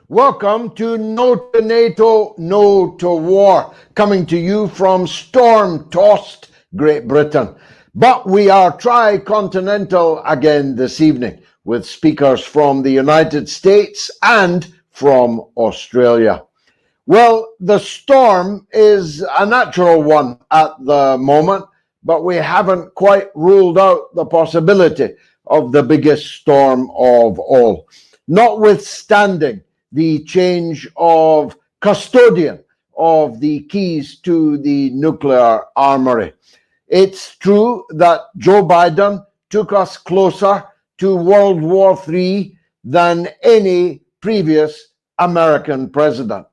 Welcome to No2Nato, No to War, coming to you from storm-tossed Great Britain. But we are tri-continental again this evening, with speakers from the United States and from Australia. Well, the storm is a natural one at the moment, but we haven't quite ruled out the possibility of the biggest storm of all. Notwithstanding the change of custodian of the keys to the nuclear armory. It's true that Joe Biden took us closer to World War III than any previous American president.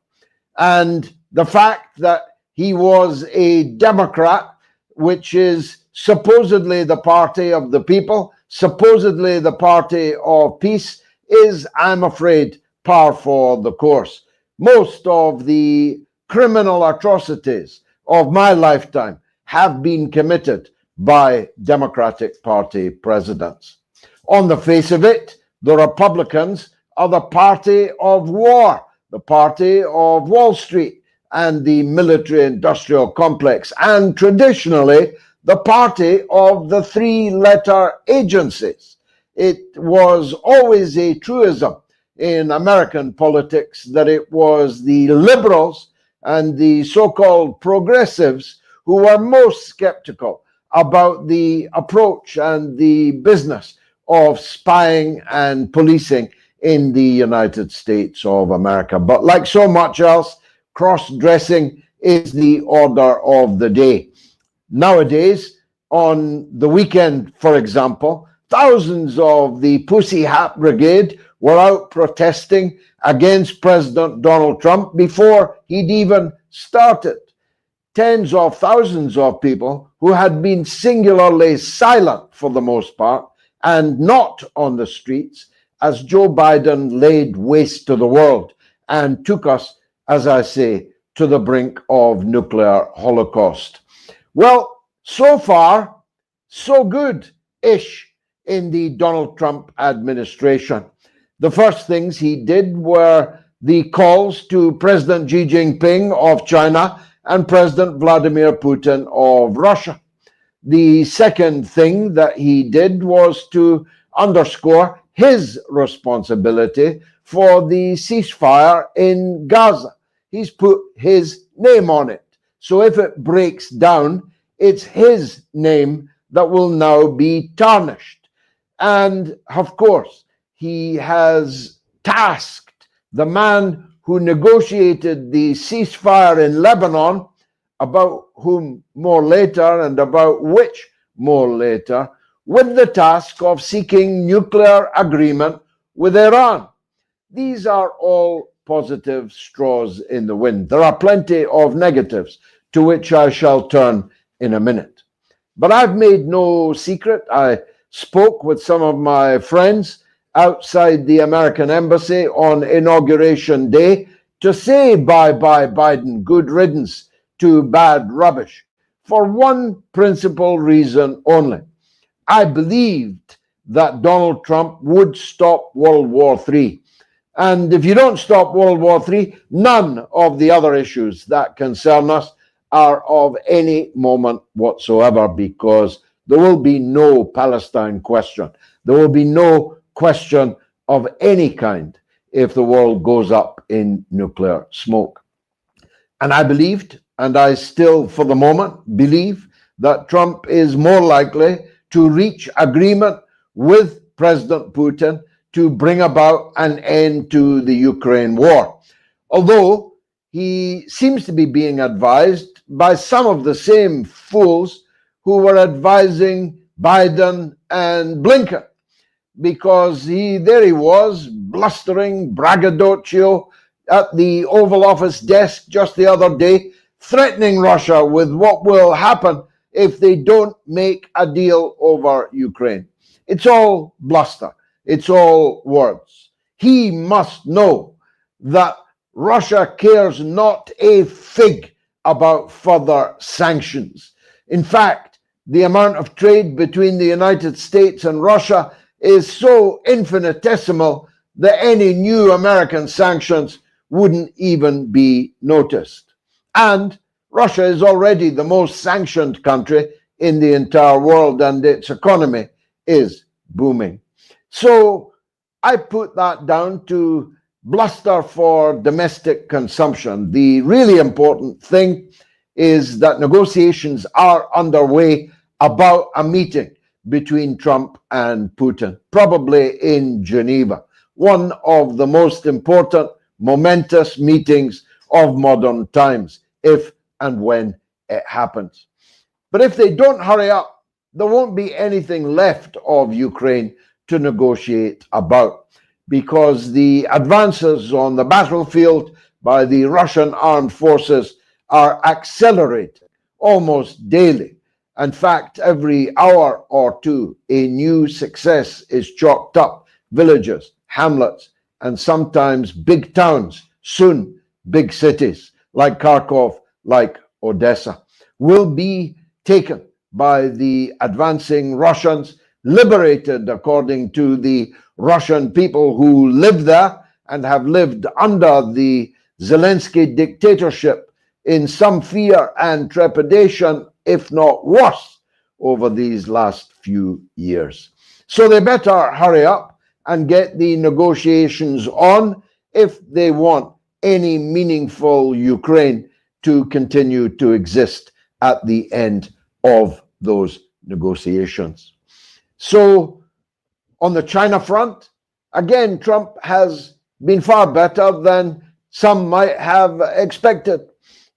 And the fact that he was a Democrat, which is supposedly the party of the people, supposedly the party of peace, is, I'm afraid, par for the course. Most of the criminal atrocities of my lifetime have been committed by Democratic Party presidents. On the face of it, the Republicans are the party of war, the party of Wall Street and the military-industrial complex, and traditionally the party of the three-letter agencies. It was always a truism in American politics that it was the liberals and the so-called progressives who were most skeptical about the approach and the business of spying and policing in the United States of America. But like so much else, cross-dressing is the order of the day. Nowadays, on the weekend, for example, thousands of the Pussy Hat Brigade were out protesting against President Donald Trump before he'd even started. Tens of thousands of people who had been singularly silent for the most part and not on the streets as Joe Biden laid waste to the world and took us, as I say, to the brink of nuclear holocaust. Well, so far, so good-ish in the Donald Trump administration. The first things he did were the calls to President Xi Jinping of China and President Vladimir Putin of Russia. The second thing that he did was to underscore his responsibility for the ceasefire in Gaza. He's put his name on it. So if it breaks down, it's his name that will now be tarnished. And of course, he has tasked the man who negotiated the ceasefire in Lebanon, about whom more later and about which more later, with the task of seeking nuclear agreement with Iran. These are all positive straws in the wind. There are plenty of negatives to which I shall turn in a minute. But I've made no secret. I spoke with some of my friends outside the American embassy on Inauguration Day to say bye-bye Biden, good riddance to bad rubbish, for one principal reason only. I believed that Donald Trump would stop World War III. And if you don't stop World War III, none of the other issues that concern us are of any moment whatsoever, because there will be no Palestine question. There will be no question of any kind if the world goes up in nuclear smoke. And I believed, and I still for the moment believe, that Trump is more likely to reach agreement with President Putin to bring about an end to the Ukraine war. Although he seems to be being advised by some of the same fools who were advising Biden and Blinken, because there he was, blustering braggadocio at the Oval Office desk just the other day, threatening Russia with what will happen if they don't make a deal over Ukraine. It's all bluster. It's all words. He must know that Russia cares not a fig about further sanctions. In fact, the amount of trade between the United States and Russia is so infinitesimal that any new American sanctions wouldn't even be noticed. And Russia is already the most sanctioned country in the entire world, and its economy is booming. So I put that down to bluster for domestic consumption. The really important thing is that negotiations are underway about a meeting between Trump and Putin, probably in Geneva, one of the most important, momentous meetings of modern times, if and when it happens. But if they don't hurry up, there won't be anything left of Ukraine to negotiate about, because the advances on the battlefield by the Russian armed forces are accelerating almost daily. In fact, every hour or two, a new success is chalked up. Villages, hamlets, and sometimes big towns, soon big cities like Kharkov, like Odessa, will be taken by the advancing Russians, liberated according to the Russian people who live there and have lived under the Zelensky dictatorship in some fear and trepidation, if not worse, over these last few years. So they better hurry up and get the negotiations on if they want any meaningful Ukraine to continue to exist at the end of those negotiations. So on the China front, again, Trump has been far better than some might have expected.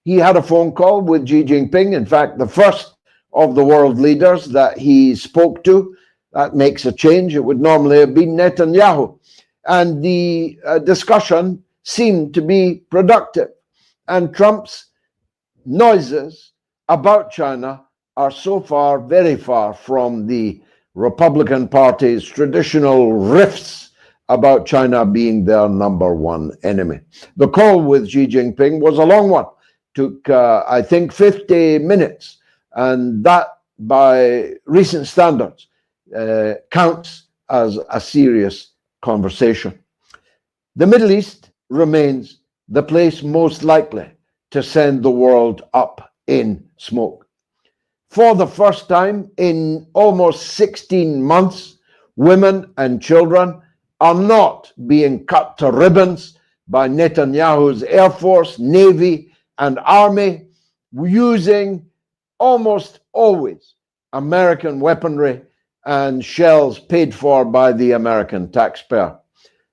He had a phone call with Xi Jinping, in fact, the first of the world leaders that he spoke to. That makes a change. It would normally have been Netanyahu. And the discussion seemed to be productive. And Trump's noises about China are so far, very far from the Republican Party's traditional riffs about China being their number one enemy. The call with Xi Jinping was a long one. Took, I think, 50 minutes. And that, by recent standards, counts as a serious conversation. The Middle East remains the place most likely to send the world up in smoke. For the first time in almost 16 months, women and children are not being cut to ribbons by Netanyahu's Air Force, Navy, and Army, using almost always American weaponry and shells paid for by the American taxpayer.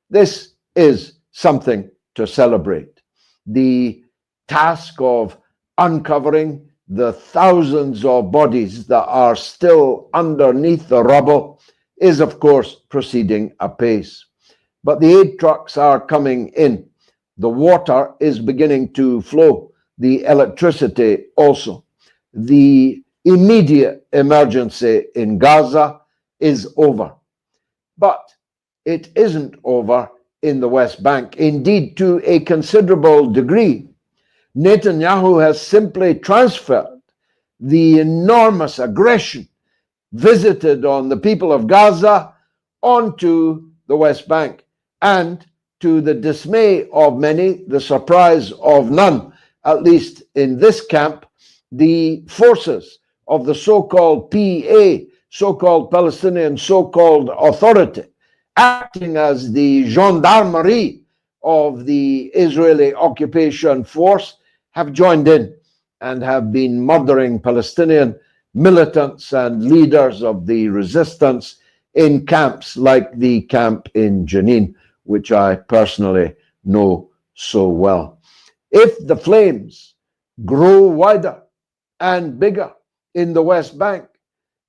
This is something to celebrate. The task of uncovering the thousands of bodies that are still underneath the rubble is, of course, proceeding apace. But the aid trucks are coming in. The water is beginning to flow. The electricity also. The immediate emergency in Gaza is over. But it isn't over in the West Bank. Indeed, to a considerable degree, Netanyahu has simply transferred the enormous aggression visited on the people of Gaza onto the West Bank, and to the dismay of many, the surprise of none, at least in this camp, the forces of the so-called PA, so-called Palestinian so-called authority, acting as the gendarmerie of the Israeli occupation force, have joined in and have been murdering Palestinian militants and leaders of the resistance in camps like the camp in Jenin, which I personally know so well. If the flames grow wider and bigger in the West Bank,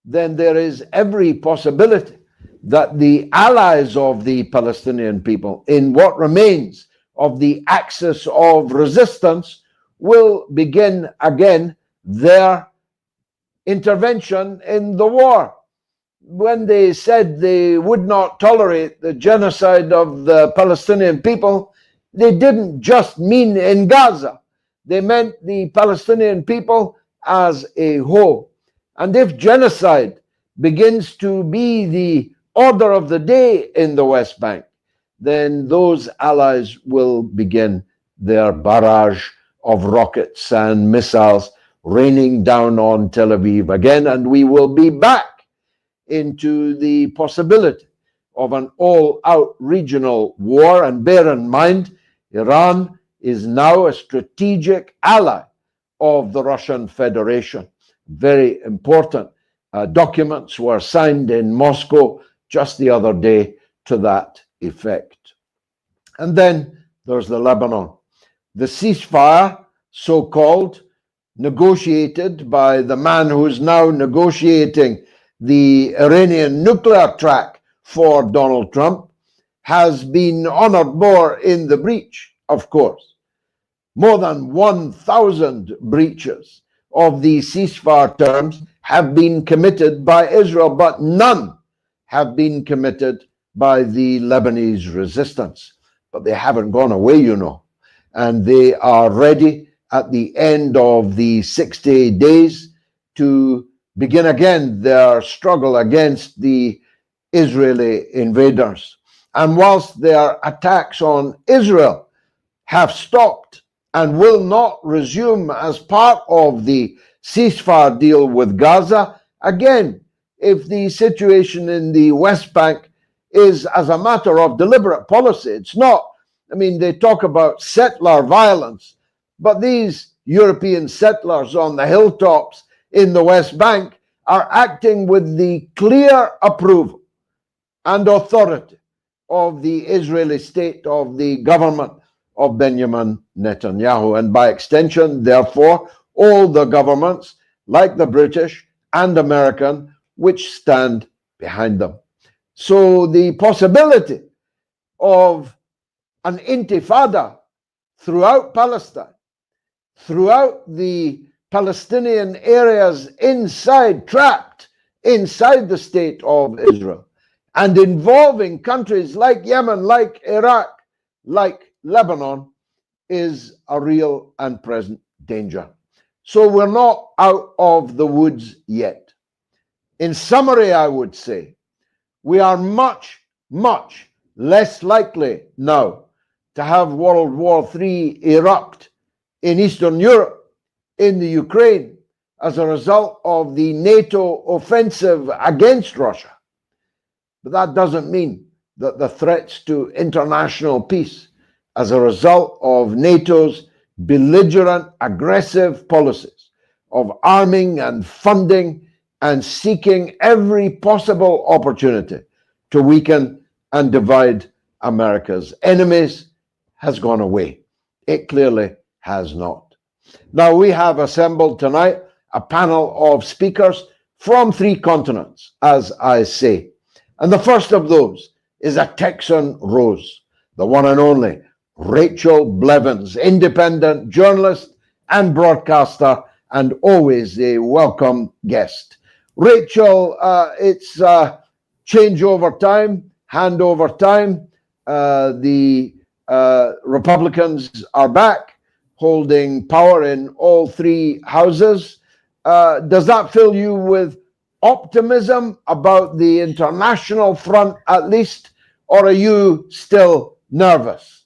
then there is every possibility that the allies of the Palestinian people in what remains of the axis of resistance will begin again their intervention in the war. When they said they would not tolerate the genocide of the Palestinian people, they didn't just mean in Gaza. They meant the Palestinian people as a whole. And if genocide begins to be the order of the day in the West Bank, then those allies will begin their barrage of rockets and missiles raining down on Tel Aviv again, and we will be back into the possibility of an all-out regional war. And bear in mind, Iran is now a strategic ally of the Russian Federation. Very important documents were signed in Moscow just the other day to that effect. And then there's the Lebanon. The ceasefire, so-called, negotiated by the man who's now negotiating the Iranian nuclear track for Donald Trump, has been honored more in the breach, of course. More than 1,000 breaches of the ceasefire terms have been committed by Israel, but none have been committed by the Lebanese resistance. But they haven't gone away, you know, and they are ready at the end of the 60 days to begin again their struggle against the Israeli invaders. And whilst their attacks on Israel have stopped and will not resume as part of the ceasefire deal with Gaza, again, if the situation in the West Bank is as a matter of deliberate policy, it's not. I mean, they talk about settler violence, but these European settlers on the hilltops in the West Bank are acting with the clear approval and authority of the Israeli state, of the government of Benjamin Netanyahu, and by extension, therefore, all the governments, like the British and American, which stand behind them. So the possibility of an intifada throughout Palestine, throughout the Palestinian areas trapped inside the state of Israel, and involving countries like Yemen, like Iraq, like Lebanon, is a real and present danger. So we're not out of the woods yet. In summary, I would say, we are much, much less likely now to have World War III erupt in Eastern Europe, in the Ukraine, as a result of the NATO offensive against Russia. But that doesn't mean that the threats to international peace as a result of NATO's belligerent, aggressive policies of arming and funding and seeking every possible opportunity to weaken and divide America's enemies has gone away. It clearly has not. Now, we have assembled tonight a panel of speakers from 3 continents, as I say. And the first of those is a Texan Rose, the one and only Rachel Blevins, independent journalist and broadcaster, and always a welcome guest. Rachel, it's changeover time, handover time. The Republicans are back, holding power in all 3 houses. Does that fill you with optimism about the international front, at least, or are you still nervous?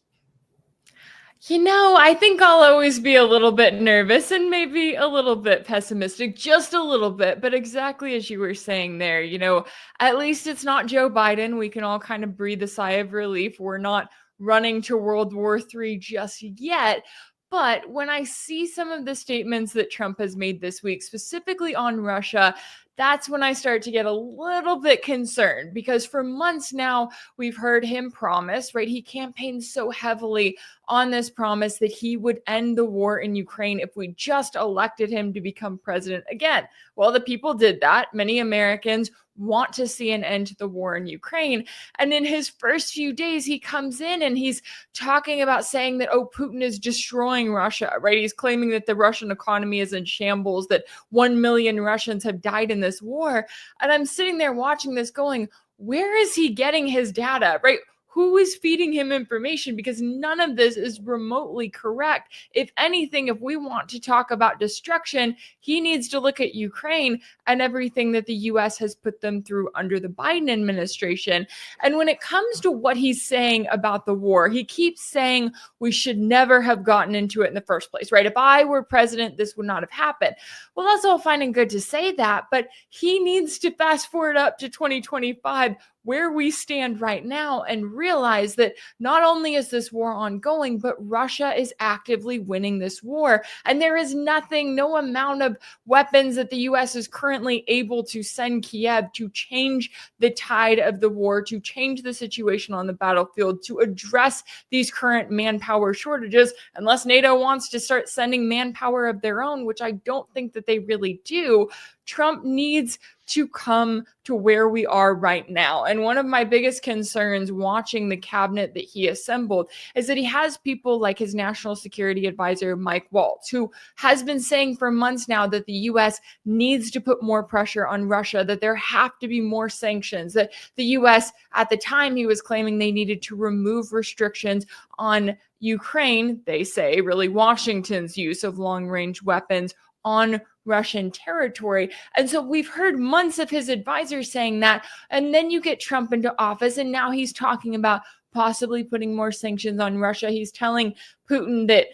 You know, I think I'll always be a little bit nervous and maybe a little bit pessimistic, just a little bit. But exactly as you were saying there, you know, at least it's not Joe Biden. We can all kind of breathe a sigh of relief. We're not running to World War III just yet. But when I see some of the statements that Trump has made this week, specifically on Russia, that's when I start to get a little bit concerned, because for months now, we've heard him promise, right? He campaigned so heavily on this promise that he would end the war in Ukraine if we just elected him to become president again. Well, the people did that. Many Americans want to see an end to the war in Ukraine. And in his first few days, he comes in and he's talking about saying that, oh, Putin is destroying Russia, right? He's claiming that the Russian economy is in shambles, that 1 million Russians have died in this war. And I'm sitting there watching this going, where is he getting his data, right? who is feeding him information, because none of this is remotely correct. If anything, if we want to talk about destruction, he needs to look at Ukraine and everything that the US has put them through under the Biden administration. And when it comes to what he's saying about the war, he keeps saying we should never have gotten into it in the first place, right? If I were president, this would not have happened. Well, that's all fine and good to say that, but he needs to fast forward up to 2025, where we stand right now, and realize that not only is this war ongoing, but Russia is actively winning this war. And there is nothing, no amount of weapons that the US is currently able to send Kiev to change the tide of the war, to change the situation on the battlefield, to address these current manpower shortages, unless NATO wants to start sending manpower of their own, which I don't think that they really do. Trump needs to come to where we are right now. And one of my biggest concerns watching the cabinet that he assembled is that he has people like his national security advisor, Mike Waltz, who has been saying for months now that the US needs to put more pressure on Russia, that there have to be more sanctions, that the US, at the time he was claiming they needed to remove restrictions on Ukraine, they say, really Washington's use of long-range weapons on Russian territory. And so we've heard months of his advisors saying that, and then you get Trump into office, and now he's talking about possibly putting more sanctions on Russia. He's telling Putin that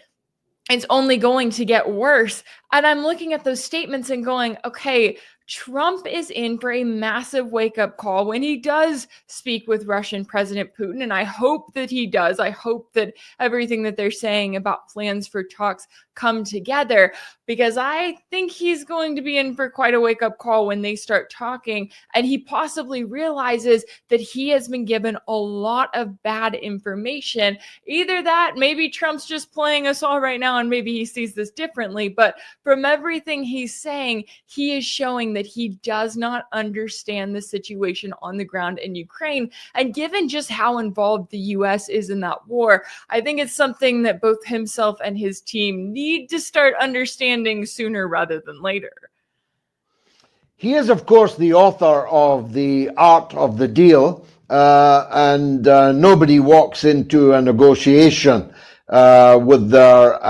it's only going to get worse. And I'm looking at those statements and going, okay, Trump is in for a massive wake-up call when he does speak with Russian President Putin. And I hope that he does. I hope that everything that they're saying about plans for talks come together, because I think he's going to be in for quite a wake-up call when they start talking. And he possibly realizes that he has been given a lot of bad information. Either that, maybe Trump's just playing us all right now, and maybe he sees this differently. But from everything he's saying, he is showing that he does not understand the situation on the ground in Ukraine. And given just how involved the US is in that war, I think it's something that both himself and his team need to start understanding sooner rather than later. He is, of course, the author of The Art of the Deal, and nobody walks into a negotiation with their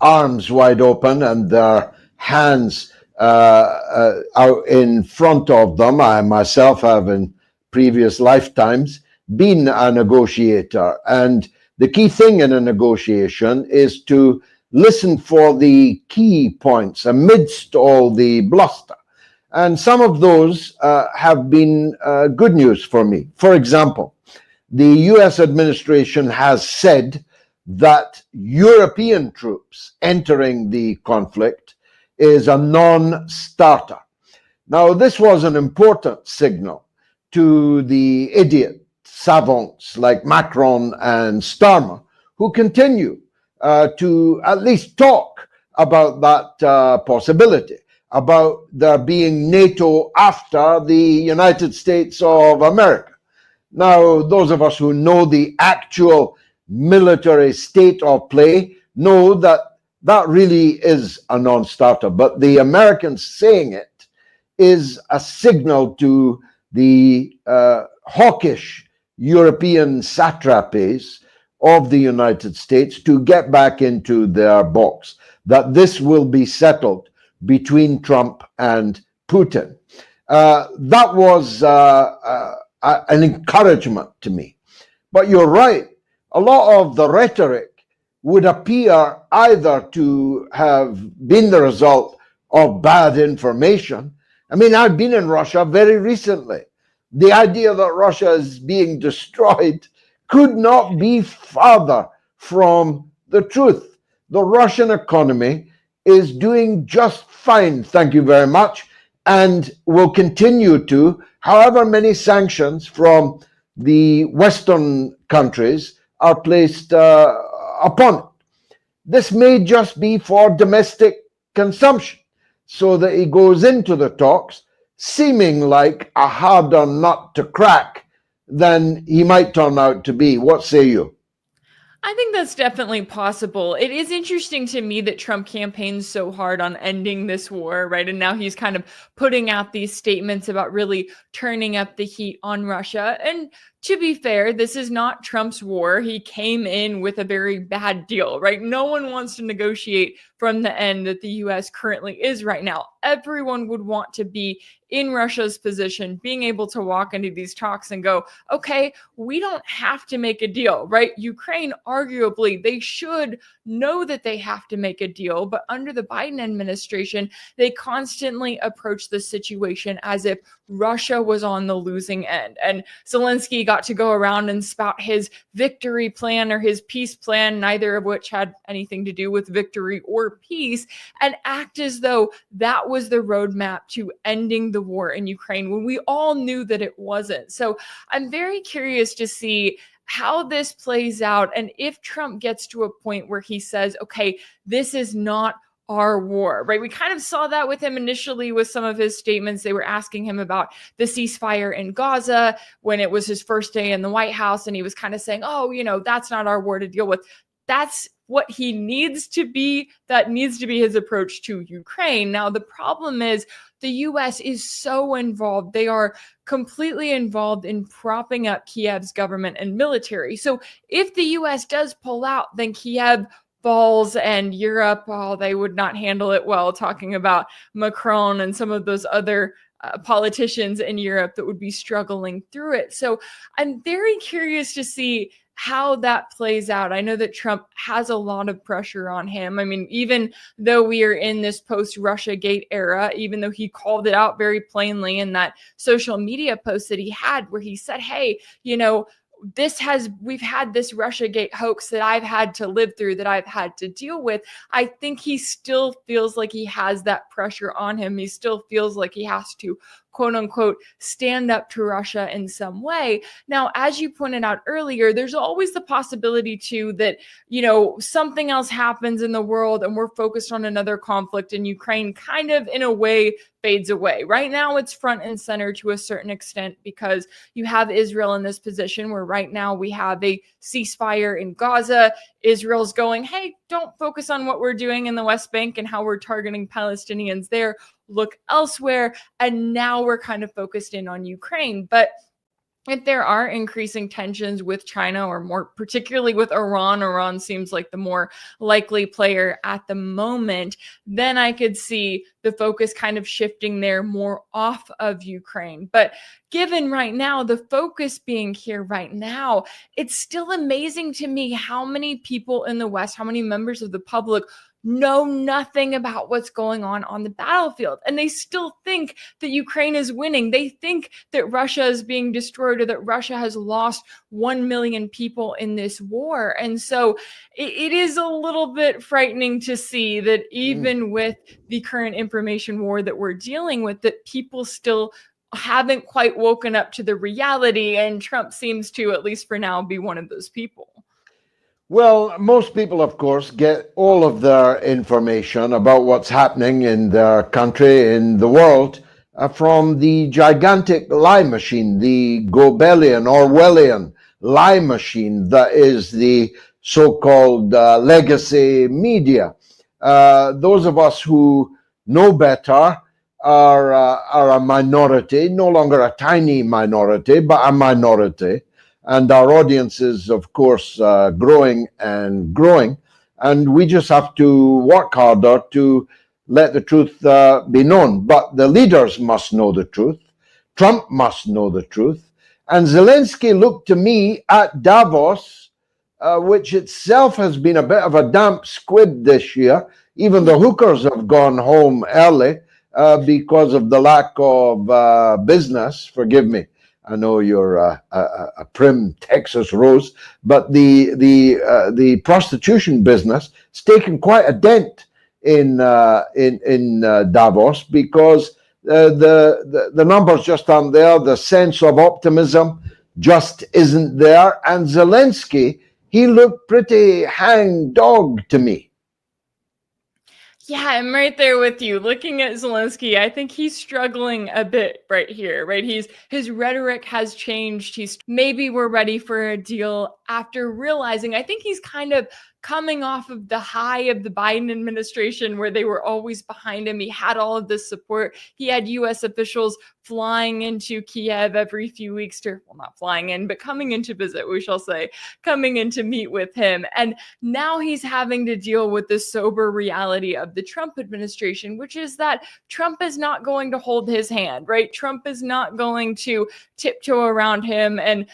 arms wide open and their hands out in front of them. I myself have, in previous lifetimes, been a negotiator. And the key thing in a negotiation is to listen for the key points amidst all the bluster. And some of those have been good news for me. For example, the US administration has said that European troops entering the conflict is a non-starter. Now, this was an important signal to the idiot savants like Macron and Starmer, who continue to at least talk about that possibility, about there being NATO after the United States of America. Now, those of us who know the actual military state of play know that that really is a non-starter, but the Americans saying it is a signal to the hawkish European satrapies of the United States to get back into their box, that this will be settled between Trump and Putin. That was an encouragement to me. But you're right, a lot of the rhetoric would appear either to have been the result of bad information. I mean, I've been in Russia very recently. The idea that Russia is being destroyed could not be farther from the truth. The Russian economy is doing just fine, thank you very much, and will continue to, however many sanctions from the Western countries are placed upon it. This may just be for domestic consumption, so that he goes into the talks seeming like a harder nut to crack than he might turn out to be. What say you? I think that's definitely possible. It is interesting to me that Trump campaigns so hard on ending this war, right? And now he's kind of putting out these statements about really turning up the heat on Russia. And to be fair, this is not Trump's war. He came in with a very bad deal, right? No one wants to negotiate from the end that the US currently is right now. Everyone would want to be in Russia's position, being able to walk into these talks and go, okay, we don't have to make a deal, right? Ukraine, arguably, they should know that they have to make a deal. But under the Biden administration, they constantly approach the situation as if Russia was on the losing end. And Zelensky got to go around and spout his victory plan or his peace plan, neither of which had anything to do with victory or peace, and act as though that was the roadmap to ending the war in Ukraine when we all knew that it wasn't. So I'm very curious to see how this plays out and if Trump gets to a point where he says, okay, this is not our war, right? We kind of saw that with him initially with some of his statements. They were asking him about the ceasefire in Gaza when it was his first day in the White House. And he was kind of saying, oh, that's not our war to deal with. That's what he needs to be. That needs to be his approach to Ukraine. Now, the problem is the US is so involved. They are completely involved in propping up Kiev's government and military. So if the US does pull out, then Kiev falls, and Europe, they would not handle it well, talking about Macron and some of those other politicians in Europe that would be struggling through it. So I'm very curious to see how that plays out. I know that Trump has a lot of pressure on him. I mean, even though we are in this post-Russia Gate era, even though he called it out very plainly in that social media post that he had where he said, hey, we've had this Russiagate hoax that I've had to live through, that I've had to deal with. I think he still feels like he has that pressure on him. He still feels like he has to, quote unquote, stand up to Russia in some way. Now, as you pointed out earlier, there's always the possibility too that, something else happens in the world and we're focused on another conflict in Ukraine kind of in a way fades away. Right now, it's front and center to a certain extent because you have Israel in this position where right now we have a ceasefire in Gaza. Israel's going, hey, don't focus on what we're doing in the West Bank and how we're targeting Palestinians there. Look elsewhere. And now we're kind of focused in on Ukraine. But if there are increasing tensions with China, or more particularly with Iran seems like the more likely player at the moment, then I could see the focus kind of shifting there more off of Ukraine. But given right now, the focus being here right now, it's still amazing to me how many people in the West, how many members of the public know nothing about what's going on the battlefield. And they still think that Ukraine is winning. They think that Russia is being destroyed or that Russia has lost 1 million people in this war. And so it is a little bit frightening to see that even with the current information war that we're dealing with, that people still haven't quite woken up to the reality. And Trump seems to, at least for now, be one of those people. Well, most people, of course, get all of their information about what's happening in their country, in the world, from the gigantic lie machine, the Goebbelian, Orwellian lie machine that is the so-called legacy media. Those of us who know better are a minority, no longer a tiny minority, but a minority. And our audience is, of course, growing and growing. And we just have to work harder to let the truth be known. But the leaders must know the truth. Trump must know the truth. And Zelensky looked to me at Davos, which itself has been a bit of a damp squib this year. Even the hookers have gone home early because of the lack of business. Forgive me. I know you're a prim Texas rose, but the prostitution business has taken quite a dent in Davos because the numbers just aren't there. The sense of optimism just isn't there. And Zelensky, he looked pretty hang-dog to me. Yeah, I'm right there with you. Looking at Zelensky, I think he's struggling a bit right here, right? His rhetoric has changed. Maybe we're ready for a deal after realizing, I think he's kind of coming off of the high of the Biden administration where they were always behind him. He had all of this support. He had US officials flying into Kiev every few weeks to, well, not flying in, but coming in to visit, we shall say, coming in to meet with him. And now he's having to deal with the sober reality of the Trump administration, which is that Trump is not going to hold his hand, right? Trump is not going to tiptoe around him and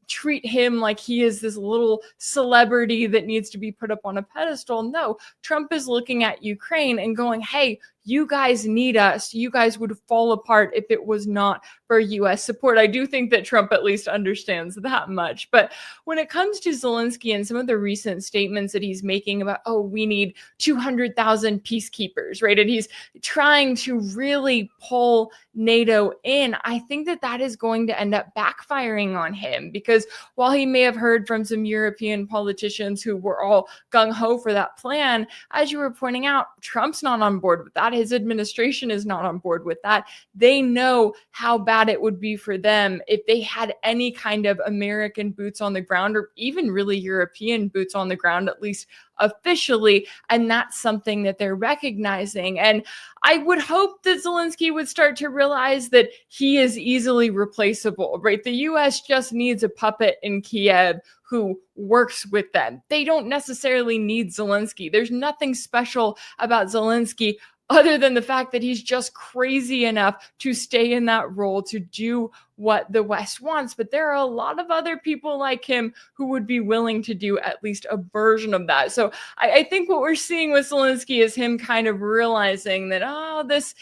treat him like he is this little celebrity that needs to be put up on a pedestal. No, Trump is looking at Ukraine and going, hey, you guys need us. You guys would fall apart if it was not for US support. I do think that Trump at least understands that much. But when it comes to Zelensky and some of the recent statements that he's making about, oh, we need 200,000 peacekeepers, right? And he's trying to really pull NATO in. I think that that is going to end up backfiring on him, because while he may have heard from some European politicians who were all gung-ho for that plan, as you were pointing out, Trump's not on board with that. His administration is not on board with that. They know how bad it would be for them if they had any kind of American boots on the ground, or even really European boots on the ground, at least officially. And that's something that they're recognizing. And I would hope that Zelensky would start to realize that he is easily replaceable, right? The US just needs a puppet in Kiev who works with them. They don't necessarily need Zelensky. There's nothing special about Zelensky other than the fact that he's just crazy enough to stay in that role to do what the West wants. But there are a lot of other people like him who would be willing to do at least a version of that. So I think what we're seeing with Zelensky is him kind of realizing that, oh, this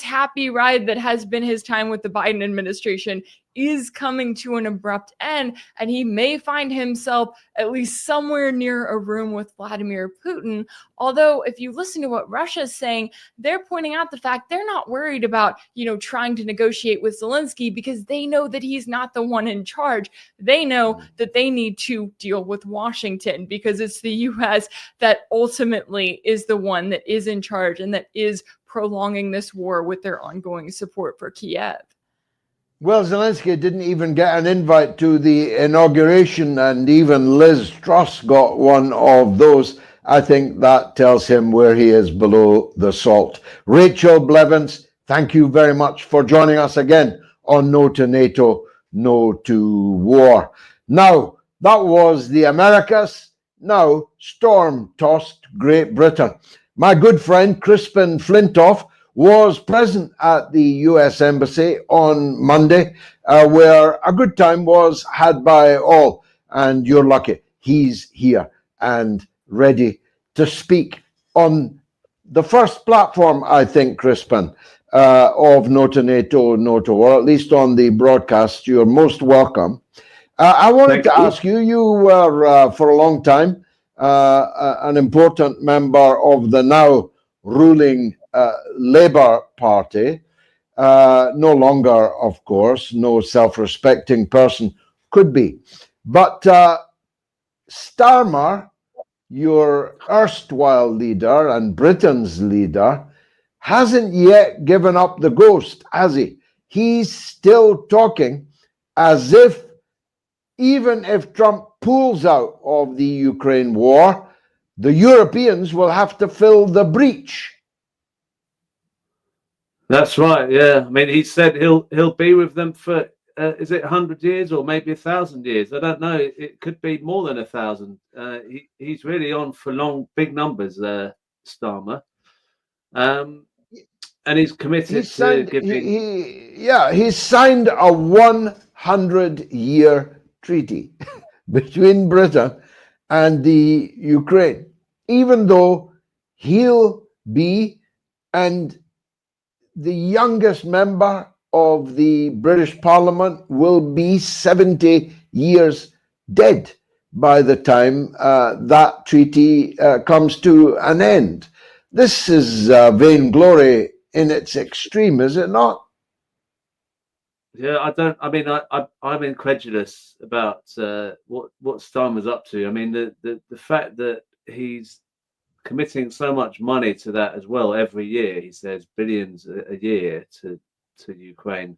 happy ride that has been his time with the Biden administration is coming to an abrupt end, and he may find himself at least somewhere near a room with Vladimir Putin. Although if you listen to what Russia is saying, they're pointing out the fact they're not worried about, trying to negotiate with Zelensky, because they know that he's not the one in charge. They know that they need to deal with Washington, because it's the US that ultimately is the one that is in charge and that is prolonging this war with their ongoing support for Kiev. Well, Zelensky didn't even get an invite to the inauguration, and even Liz Truss got one of those. I think that tells him where he is below the salt. Rachel Blevins, thank you very much for joining us again on No to NATO, No to War. Now, that was the Americas. Now, storm-tossed Great Britain. My good friend Crispin Flintoff was present at the US Embassy on Monday, where a good time was had by all. And you're lucky he's here and ready to speak on the first platform, I think, Crispin, of No to NATO, No to War, at least on the broadcast. You're most welcome. I wanted to ask you, you were for a long time an important member of the now ruling Labour Party, no longer, of course, no self-respecting person could be. But Starmer, your erstwhile leader and Britain's leader, hasn't yet given up the ghost, has he? He's still talking as if even if Trump pulls out of the Ukraine war, the Europeans will have to fill the breach. That's right. Yeah, I mean, he said he'll be with them for is it 100 years or maybe 1,000 years? I don't know. It could be more than 1,000. He's really on for long, big numbers, Starmer, and he's committed to giving. He's signed a 100-year treaty between Britain and the Ukraine, even though he'll be and the youngest member of the British Parliament will be 70 years dead by the time that treaty comes to an end. This is vainglory in its extreme, is it not? Yeah, I'm incredulous about what Starmer's up to. I mean, the fact that he's committing so much money to that as well every year. He says billions a year to Ukraine.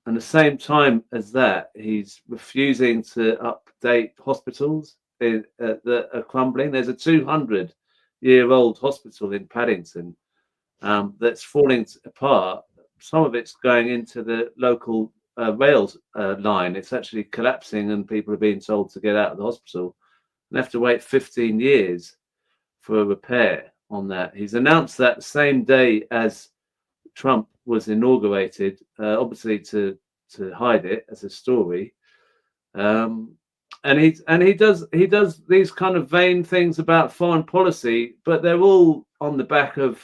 And at the same time as that, he's refusing to update hospitals that are crumbling. There's a 200-year-old hospital in Paddington that's falling apart some of it's going into the local rails line. It's actually collapsing, and people are being told to get out of the hospital and have to wait 15 years for a repair on that. He's announced that the same day as Trump was inaugurated, obviously to hide it as a story. And he does these kind of vain things about foreign policy, but they're all on the back of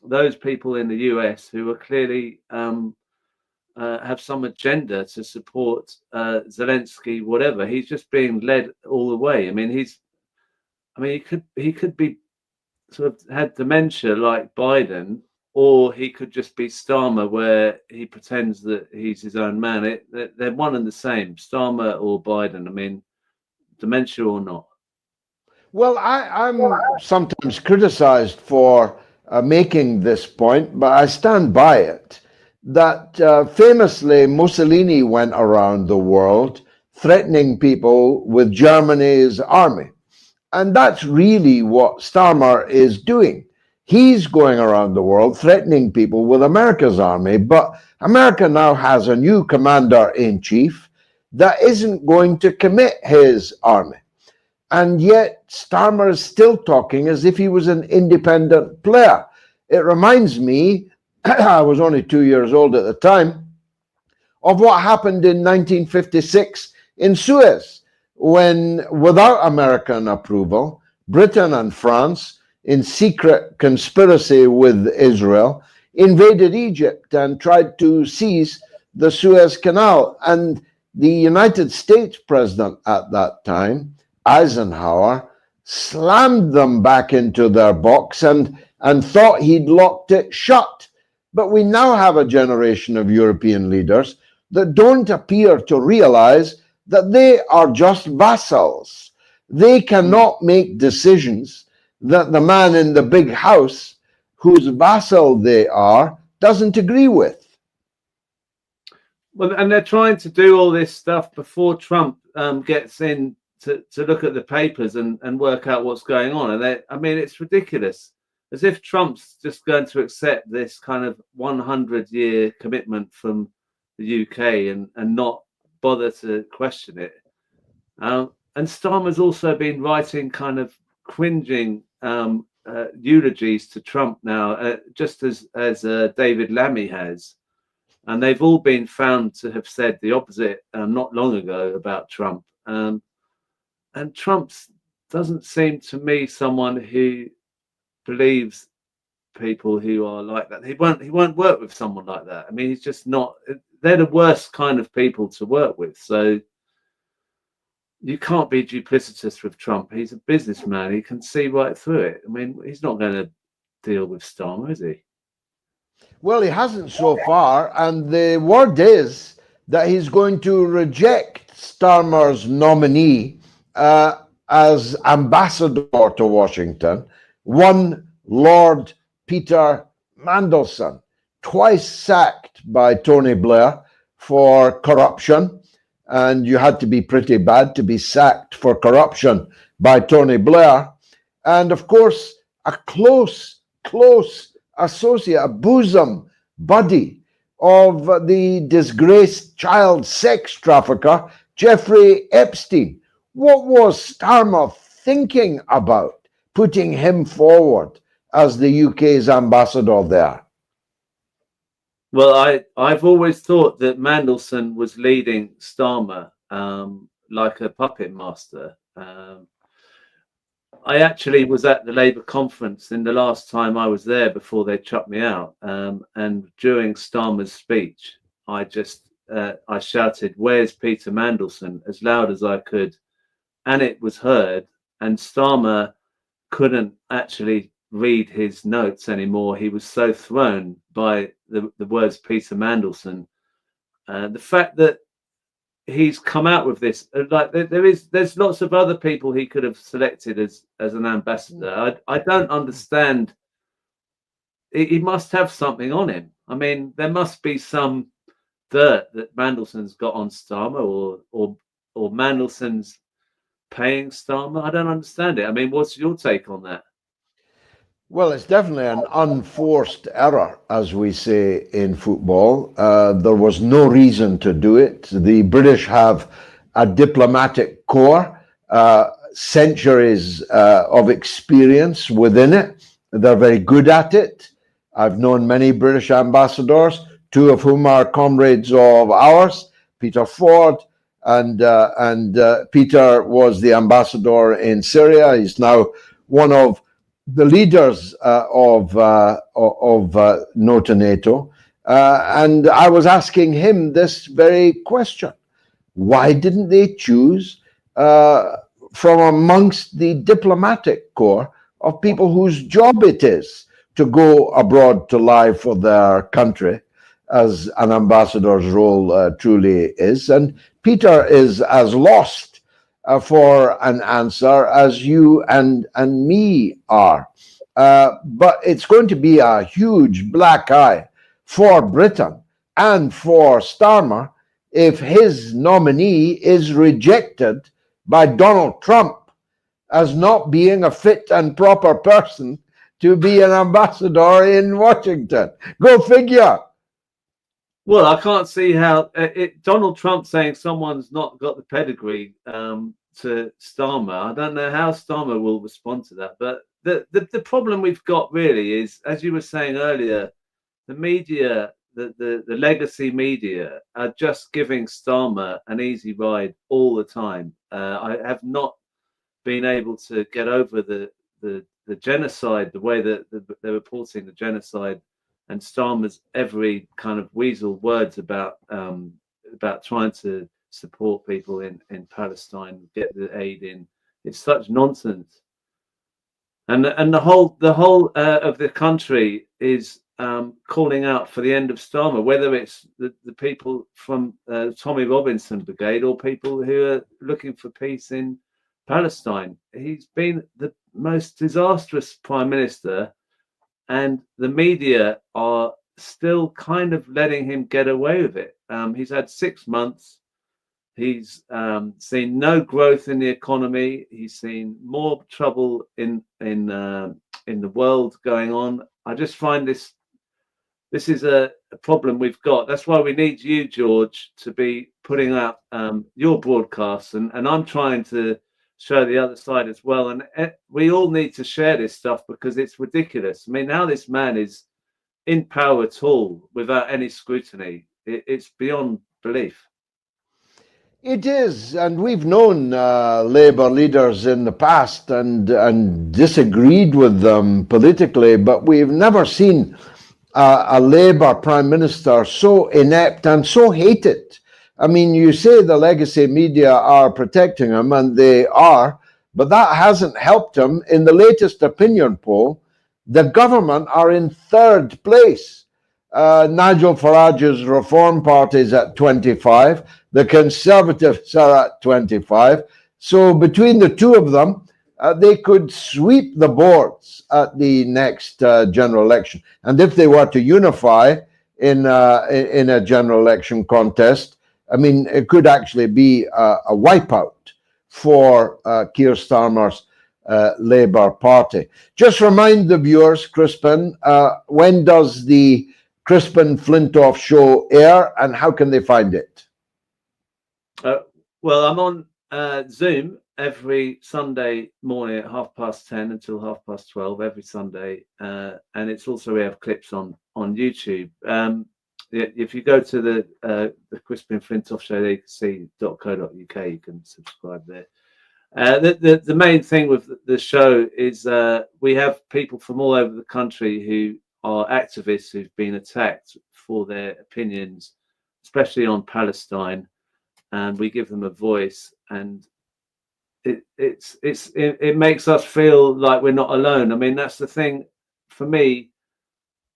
those people in the US who are clearly have some agenda to support Zelensky, whatever. He's just being led all the way. I mean, he could be sort of had dementia like Biden, or he could just be Starmer, where he pretends that he's his own man. They're one and the same, Starmer or Biden. I mean, dementia or not. Well, I'm sometimes criticized for making this point, but I stand by it, that famously Mussolini went around the world threatening people with Germany's army. And that's really what Starmer is doing. He's going around the world threatening people with America's army, but America now has a new commander-in-chief that isn't going to commit his army. And yet Starmer is still talking as if he was an independent player. It reminds me, I was only 2 years old at the time, of what happened in 1956 in Suez, when, without American approval, Britain and France, in secret conspiracy with Israel, invaded Egypt and tried to seize the Suez Canal. And the United States president at that time, Eisenhower, slammed them back into their box and thought he'd locked it shut. But we now have a generation of European leaders that don't appear to realize that they are just vassals. They cannot make decisions that the man in the big house, whose vassal they are, doesn't agree with. Well, and they're trying to do all this stuff before Trump gets in to look at the papers and work out what's going on. And I mean, it's ridiculous. As if Trump's just going to accept this kind of 100-year commitment from the UK and not bother to question it. And Starmer's also been writing kind of cringing eulogies to Trump now, just as David Lammy has. And they've all been found to have said the opposite not long ago about Trump. And Trump doesn't seem to me someone who believes people who are like that. He won't work with someone like that. I mean, he's just not. They're the worst kind of people to work with. So you can't be duplicitous with Trump. He's a businessman. He can see right through it. I mean, he's not going to deal with Starmer, is he? Well, he hasn't so far, and the word is that he's going to reject Starmer's nominee as ambassador to Washington, one Lord Peter Mandelson, twice sacked by Tony Blair for corruption. And you had to be pretty bad to be sacked for corruption by Tony Blair. And of course, a close associate, a bosom buddy of the disgraced child sex trafficker, Jeffrey Epstein. What was Starmer thinking about putting him forward as the UK's ambassador there? Well, I've always thought that Mandelson was leading Starmer like a puppet master. I actually was at the Labour conference in the last time I was there before they chucked me out. And during Starmer's speech, I shouted, "Where's Peter Mandelson?" as loud as I could. And it was heard. And Starmer couldn't actually read his notes anymore. He was so thrown by the words Peter Mandelson. The fact that he's come out with this, like there's lots of other people he could have selected as an ambassador. I don't understand. He must have something on him. I mean, there must be some dirt that Mandelson's got on Starmer, or Mandelson's paying Starmer. I don't understand it. I mean, what's your take on that? Well, it's definitely an unforced error, as we say in football. There was no reason to do it. The British have a diplomatic corps, centuries of experience within it. They're very good at it. I've known many British ambassadors, two of whom are comrades of ours, Peter Ford, and Peter was the ambassador in Syria. He's now one of the leaders of No2Nato, and I was asking him this very question: why didn't they choose from amongst the diplomatic corps of people whose job it is to go abroad to lie for their country, as an ambassador's role truly is? And Peter is as lost for an answer as you and me are. But it's going to be a huge black eye for Britain and for Starmer if his nominee is rejected by Donald Trump as not being a fit and proper person to be an ambassador in Washington. Go figure. Well, I can't see how Donald Trump saying someone's not got the pedigree to Starmer. I don't know how Starmer will respond to that. But the problem we've got really is, as you were saying earlier, the media, the legacy media are just giving Starmer an easy ride all the time. I have not been able to get over the genocide, the way that they're reporting the genocide, and Starmer's every kind of weasel words about trying to support people in Palestine, get the aid in. It's such nonsense, and the whole of the country is calling out for the end of Starmer, whether it's the people from Tommy Robinson Brigade or people who are looking for peace in Palestine. He's been the most disastrous prime minister, and the media are still kind of letting him get away with it. He's had 6 months. He's seen no growth in the economy. He's seen more trouble in the world going on. I just find this is a problem we've got. That's why we need you, George, to be putting out your broadcasts, and I'm trying to show the other side as well. And we all need to share this stuff because it's ridiculous. I mean, how this man is in power at all without any scrutiny, it's beyond belief. It is, and we've known Labour leaders in the past and disagreed with them politically, but we've never seen a Labour Prime Minister so inept and so hated. I mean, you say the legacy media are protecting him, and they are, but that hasn't helped him. In the latest opinion poll, the government are in third place. Nigel Farage's Reform Party is at 25. The Conservatives are at 25. So between the two of them, they could sweep the boards at the next general election. And if they were to unify in a general election contest, I mean, it could actually be a wipeout for Keir Starmer's Labour Party. Just remind the viewers, Crispin, when does the Crispin Flintoff show air, and how can they find it? Well, I'm on Zoom every Sunday morning at 10:30 until 12:30 every Sunday, and it's also, we have clips on YouTube. If you go to the Crispin Flintoff show, you can see .co.uk. You can subscribe there. The main thing with the show is we have people from all over the country who are activists who've been attacked for their opinions, especially on Palestine, and we give them a voice. And it makes us feel like we're not alone. I mean, that's the thing for me,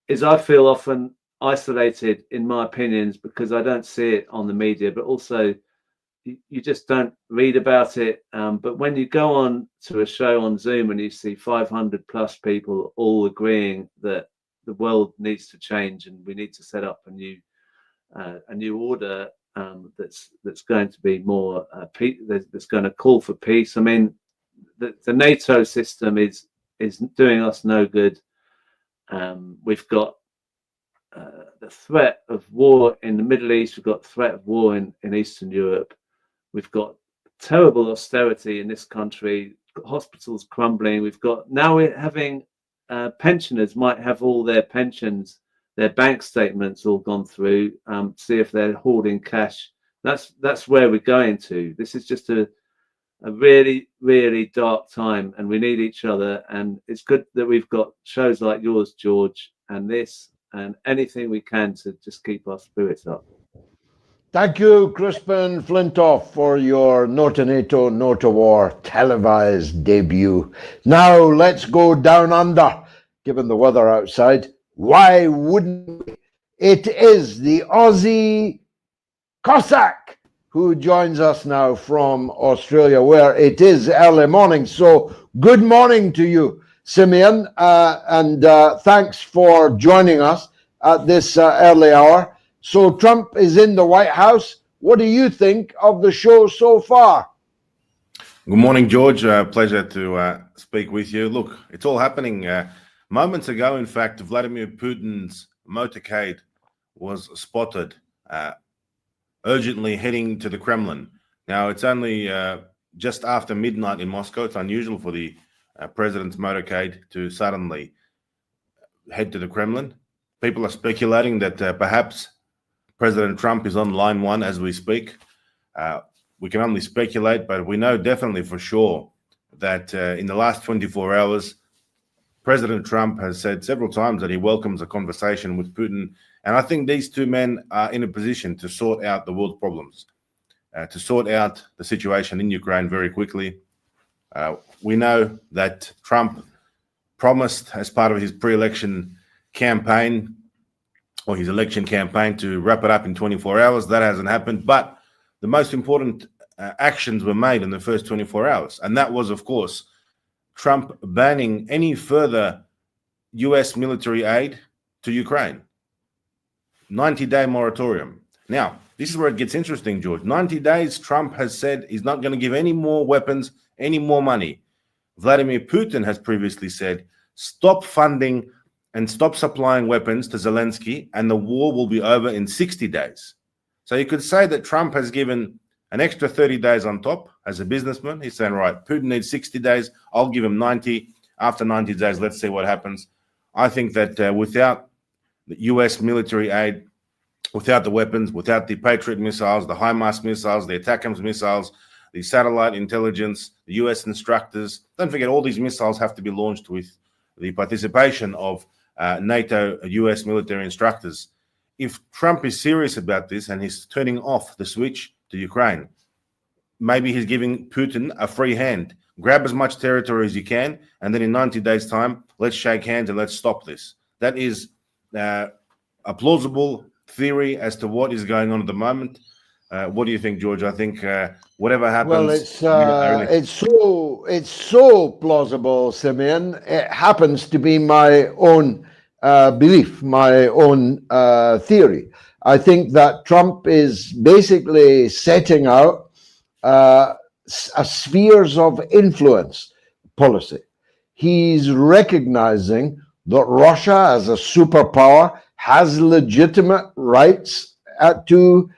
is I feel often isolated in my opinions because I don't see it on the media, but also you just don't read about it. But when you go on to a show on Zoom and you see 500 plus people all agreeing that the world needs to change and we need to set up a new order that's going to be more that's going to call for peace. I mean, the NATO system is is doing us no good. We've got the threat of war in the Middle East. We've got the threat of war in Eastern Europe. We've got terrible austerity in this country, hospitals crumbling. Now we're having pensioners might have all their pensions, their bank statements all gone through, see if they're hoarding cash. That's where we're going to. This is just a really, really dark time, and we need each other. And it's good that we've got shows like yours, George, and this, and anything we can to just keep our spirits up. Thank you, Crispin Flintoff, for your No2Nato, No2War televised debut. Now let's go down under. Given the weather outside, why wouldn't we? It is the Aussie Cossack who joins us now from Australia, where it is early morning. So good morning to you, Simeon, and thanks for joining us at this early hour. So Trump is in the White House. What do you think of the show so far? Good morning, George. Pleasure to speak with you. Look, it's all happening. Moments ago, in fact, Vladimir Putin's motorcade was spotted urgently heading to the Kremlin. Now, it's only just after midnight in Moscow. It's unusual for the president's motorcade to suddenly head to the Kremlin. People are speculating that perhaps President Trump is on line one as we speak. We can only speculate, but we know definitely for sure that in the last 24 hours, President Trump has said several times that he welcomes a conversation with Putin. And I think these two men are in a position to sort out the world's problems, to sort out the situation in Ukraine very quickly. We know that Trump promised as part of his pre-election campaign or his election campaign to wrap it up in 24 hours. That hasn't happened. But the most important actions were made in the first 24 hours. And that was, of course, Trump banning any further US military aid to Ukraine. 90-day moratorium. Now, this is where it gets interesting, George. 90 days, Trump has said he's not going to give any more weapons, any more money. Vladimir Putin has previously said, stop funding and stop supplying weapons to Zelensky, and the war will be over in 60 days. So you could say that Trump has given an extra 30 days on top as a businessman. He's saying, right, Putin needs 60 days. I'll give him 90. After 90 days, let's see what happens. I think that without the U.S. military aid, without the weapons, without the Patriot missiles, the HIMARS missiles, the ATACMS missiles, the satellite intelligence, the U.S. instructors, don't forget all these missiles have to be launched with the participation of NATO U.S. military instructors. If Trump is serious about this and he's turning off the switch to Ukraine, maybe he's giving Putin a free hand. Grab as much territory as you can, and then in 90 days' time, let's shake hands and let's stop this. That is a plausible theory as to what is going on at the moment. What do you think, George? I think whatever happens. Well, it's so plausible, Simeon. It happens to be my own belief, my own theory. I think that Trump is basically setting out a spheres of influence policy. He's recognizing that Russia as a superpower has legitimate rights to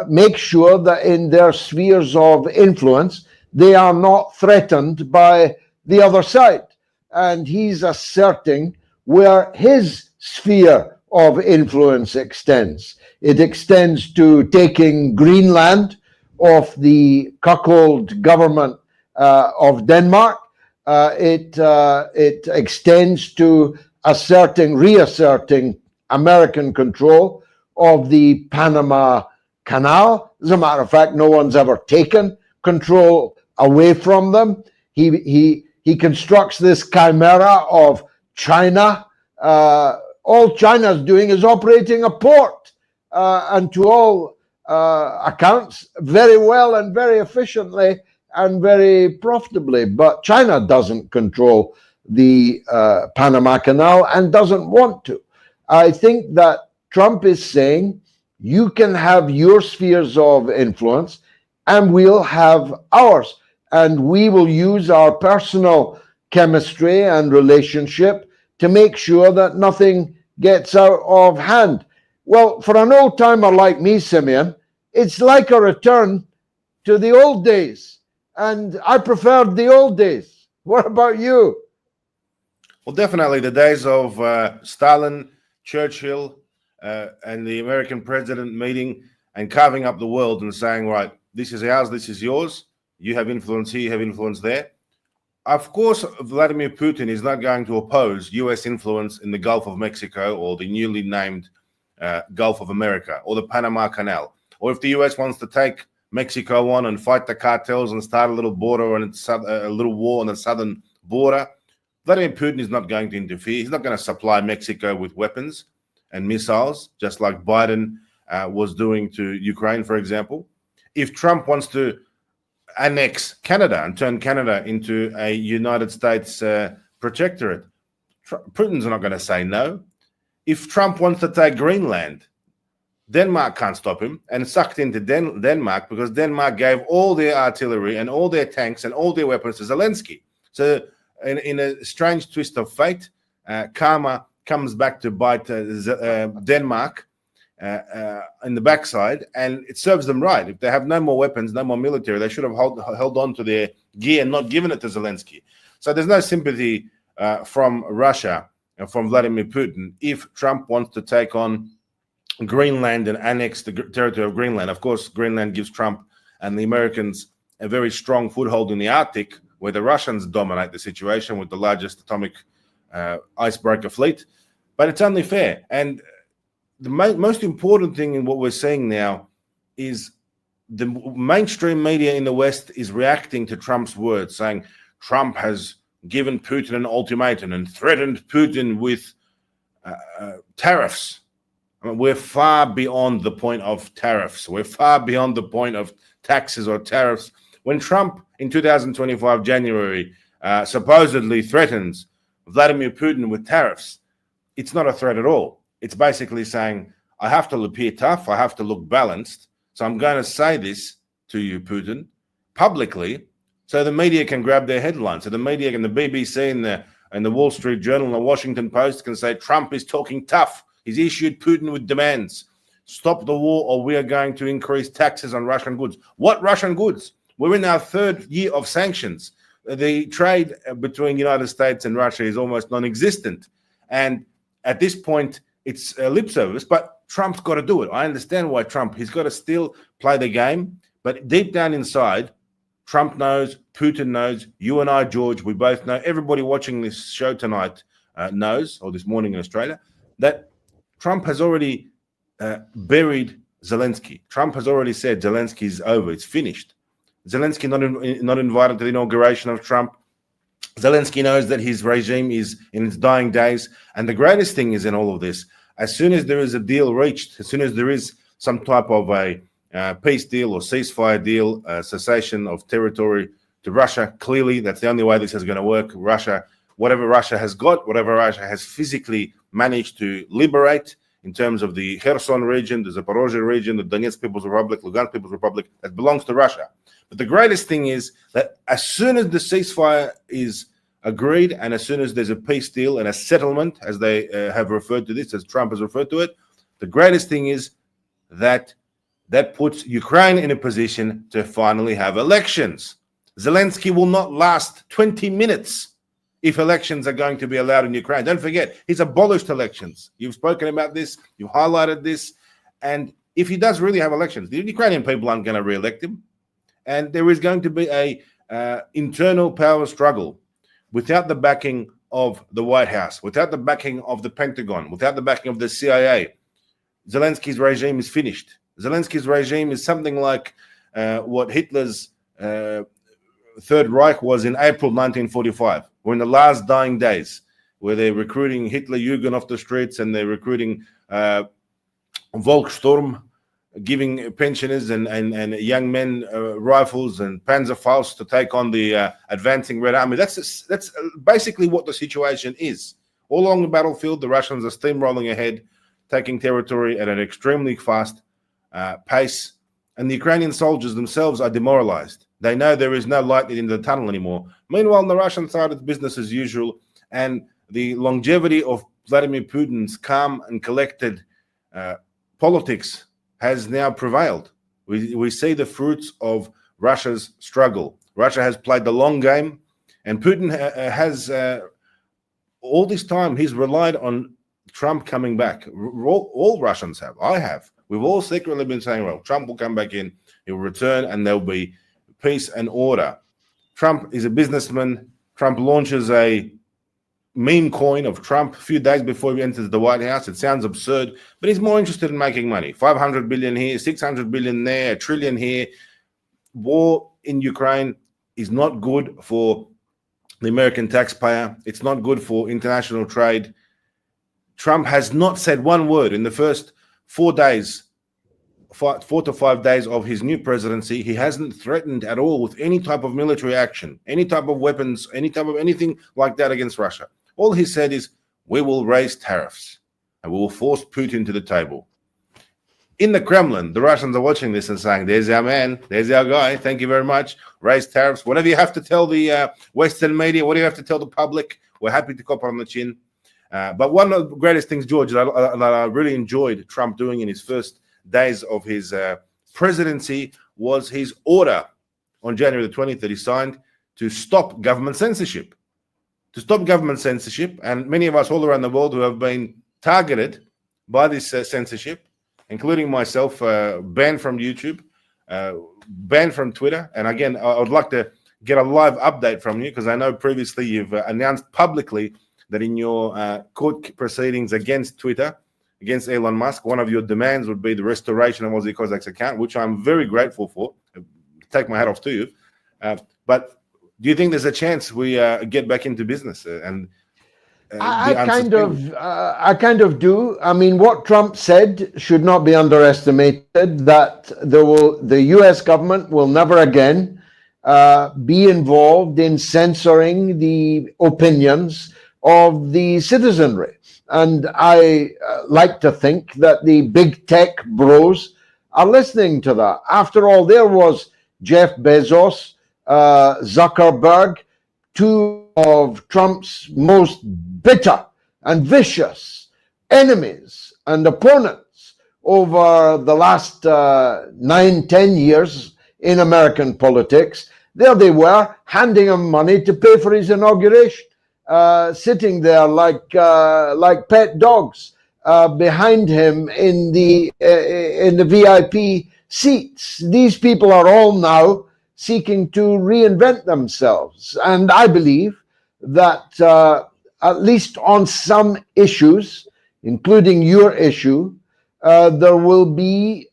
make sure that in their spheres of influence, they are not threatened by the other side. And he's asserting where his sphere of influence extends. It extends to taking Greenland off the cuckold government of Denmark. It extends to reasserting American control of the Panama Canal. As a matter of fact, no one's ever taken control away from them. He constructs this chimera of China. All China's doing is operating a port, and to all accounts, very well and very efficiently and very profitably. But China doesn't control the Panama Canal and doesn't want to. I think that Trump is saying, you can have your spheres of influence and we'll have ours. And we will use our personal chemistry and relationship to make sure that nothing gets out of hand. Well, for an old timer like me, Simeon, it's like a return to the old days. And I preferred the old days. What about you? Well, definitely the days of Stalin, Churchill, and the American president meeting and carving up the world and saying, right, this is ours, this is yours. You have influence here, you have influence there. Of course, Vladimir Putin is not going to oppose US influence in the Gulf of Mexico or the newly named Gulf of America or the Panama Canal. Or if the US wants to take Mexico on and fight the cartels and start a little border and a little war on the southern border, Vladimir Putin is not going to interfere. He's not going to supply Mexico with weapons and missiles, just like Biden was doing to Ukraine, for example. If Trump wants to annex Canada and turn Canada into a United States protectorate, Putin's not going to say no. If Trump wants to take Greenland, Denmark can't stop him, and sucked into Denmark because Denmark gave all their artillery and all their tanks and all their weapons to Zelensky. So in a strange twist of fate, karma comes back to bite Denmark in the backside, and it serves them right. If they have no more weapons, no more military, they should have held on to their gear and not given it to Zelensky. So there's no sympathy from Russia and from Vladimir Putin if Trump wants to take on Greenland and annex the territory of Greenland. Of course, Greenland gives Trump and the Americans a very strong foothold in the Arctic, where the Russians dominate the situation with the largest atomic icebreaker fleet. But it's only fair. And the most important thing in what we're seeing now is the mainstream media in the West is reacting to Trump's words, saying Trump has given Putin an ultimatum and threatened Putin with tariffs. I mean, we're far beyond the point of tariffs. We're far beyond the point of taxes or tariffs. When Trump in 2025 January supposedly threatens Vladimir Putin with tariffs, it's not a threat at all. It's basically saying, I have to appear tough, I have to look balanced, so I'm going to say this to you, Putin, publicly, so the media can grab their headlines. So the media and the BBC and the Wall Street Journal and the Washington Post can say, Trump is talking tough. He's issued Putin with demands. Stop the war or we are going to increase taxes on Russian goods. What Russian goods? We're in our third year of sanctions. The trade between the United States and Russia is almost non-existent. And at this point, it's lip service, but Trump's got to do it. I understand why he's got to still play the game. But deep down inside, Trump knows, Putin knows, you and I, George, we both know, everybody watching this show tonight knows, or this morning in Australia, that Trump has already buried Zelensky. Trump has already said Zelensky's over, it's finished. Zelensky not invited to the inauguration of Trump. Zelensky knows that his regime is in its dying days. And the greatest thing is in all of this, as soon as there is a deal reached, as soon as there is some type of a peace deal or ceasefire deal, cessation of territory to Russia, clearly that's the only way this is going to work. Russia, whatever Russia has got, whatever Russia has physically managed to liberate in terms of the Kherson region, the Zaporozhye region, the Donetsk People's Republic, Lugansk People's Republic, that belongs to Russia. But the greatest thing is that as soon as the ceasefire is agreed and as soon as there's a peace deal and a settlement, as they have referred to this, as Trump has referred to it, the greatest thing is that puts Ukraine in a position to finally have elections. Zelensky will not last 20 minutes if elections are going to be allowed in Ukraine. Don't forget, he's abolished elections. You've spoken about this, you've highlighted this, and if he does really have elections, the Ukrainian people aren't going to re-elect him. And there is going to be a internal power struggle without the backing of the White House, without the backing of the Pentagon, without the backing of the CIA. Zelensky's regime is finished. Zelensky's regime is something like what Hitler's Third Reich was in April 1945. We're in the last dying days where they're recruiting Hitler-Jugend off the streets and they're recruiting Volkssturm, giving pensioners and young men rifles and Panzerfaust to take on the advancing Red Army. That's basically what the situation is. All along the battlefield, the Russians are steamrolling ahead, taking territory at an extremely fast pace, and the Ukrainian soldiers themselves are demoralized. They know there is no light at the end of the tunnel anymore. Meanwhile, on the Russian side, it's business as usual, and the longevity of Vladimir Putin's calm and collected politics has now prevailed. We see the fruits of Russia's struggle. Russia has played the long game, and Putin has all this time he's relied on Trump coming back. All Russians have. I have. We've all secretly been saying, well, Trump will come back in, he'll return, and there'll be peace and order. Trump is a businessman. Trump launches a meme coin of Trump a few days before he enters the White House. It sounds absurd, but he's more interested in making money. 500 billion here, 600 billion there, a trillion here. War in Ukraine is not good for the American taxpayer. It's not good for international trade. Trump has not said one word in the first 4 to 5 days of his new presidency. He hasn't threatened at all with any type of military action, any type of weapons, any type of anything like that against Russia. All he said is, we will raise tariffs and we will force Putin to the table. In the Kremlin, the Russians are watching this and saying, there's our man, there's our guy, thank you very much, raise tariffs. Whatever you have to tell the Western media, what do you have to tell the public, we're happy to cop on the chin. But one of the greatest things, George, that I really enjoyed Trump doing in his first days of his presidency was his order on January the 20th that he signed to stop government censorship. To stop government censorship, and many of us all around the world who have been targeted by this censorship, including myself, banned from YouTube, banned from Twitter. And again, I would like to get a live update from you, because I know previously you've announced publicly that in your court proceedings against Twitter, against Elon Musk, one of your demands would be the restoration of Aussie Cossacks account, which I'm very grateful for. Take my hat off to you. But do you think there's a chance we get back into business? I kind of do. I mean, what Trump said should not be underestimated, that the U.S. government will never again be involved in censoring the opinions of the citizenry. And I like to think that the big tech bros are listening to that. After all, there was Jeff Bezos, Zuckerberg, two of Trump's most bitter and vicious enemies and opponents over the last 9-10 years in American politics. There they were, handing him money to pay for his inauguration, sitting there like pet dogs behind him in the VIP seats. These people are all now seeking to reinvent themselves. And I believe that at least on some issues, including your issue, there will be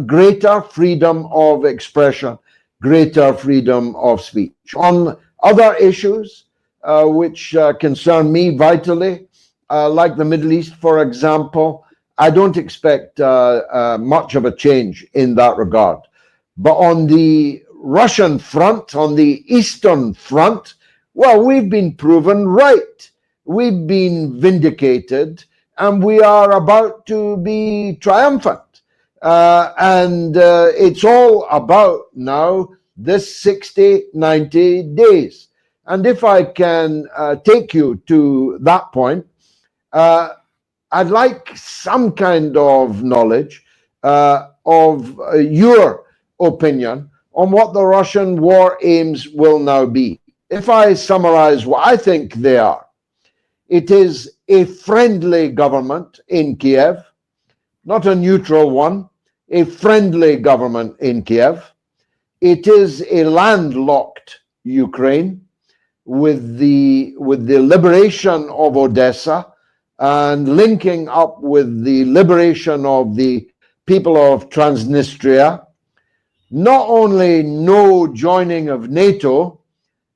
greater freedom of expression, greater freedom of speech. On other issues which concern me vitally, like the Middle East, for example, I don't expect much of a change in that regard. But on the Russian front, on the Eastern front, well, we've been proven right. We've been vindicated, and we are about to be triumphant. And it's all about now this 60, 90 days. And if I can take you to that point, I'd like some kind of knowledge of your opinion on what the Russian war aims will now be. If I summarize what I think they are, it is a friendly government in Kiev, not a neutral one, a friendly government in Kiev. It is a landlocked Ukraine with the liberation of Odessa and linking up with the liberation of the people of Transnistria. Not only no joining of NATO,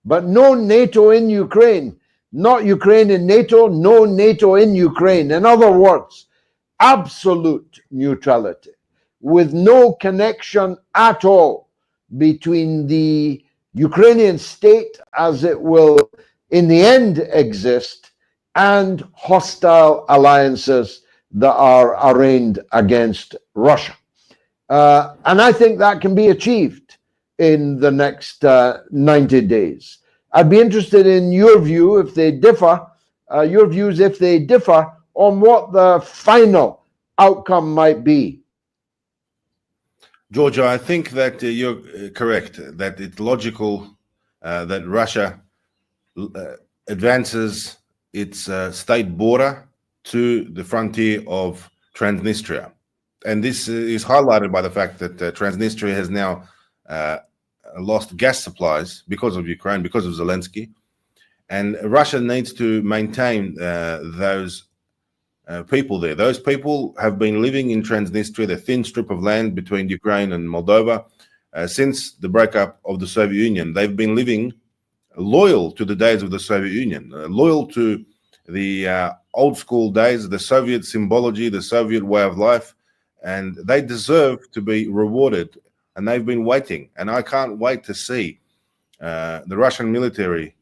but no NATO in Ukraine. Not Ukraine in NATO, no NATO in Ukraine. In other words, absolute neutrality, with no connection at all between the Ukrainian state as it will in the end exist and hostile alliances that are arraigned against Russia. And I think that can be achieved. in the next 90 days. I'd be interested in your view if they differ, your views if they differ on what the final outcome might be. Georgia, I think that you're correct, that it's logical that Russia advances its state border to the frontier of Transnistria. And this is highlighted by the fact that Transnistria has now lost gas supplies because of Ukraine, because of Zelensky. And Russia needs to maintain those people there. Those people have been living in Transnistria, the thin strip of land between Ukraine and Moldova, since the breakup of the Soviet Union. They've been living loyal to the days of the Soviet Union, loyal to the old school days, the Soviet symbology, the Soviet way of life, and they deserve to be rewarded. And they've been waiting, and I can't wait to see the Russian military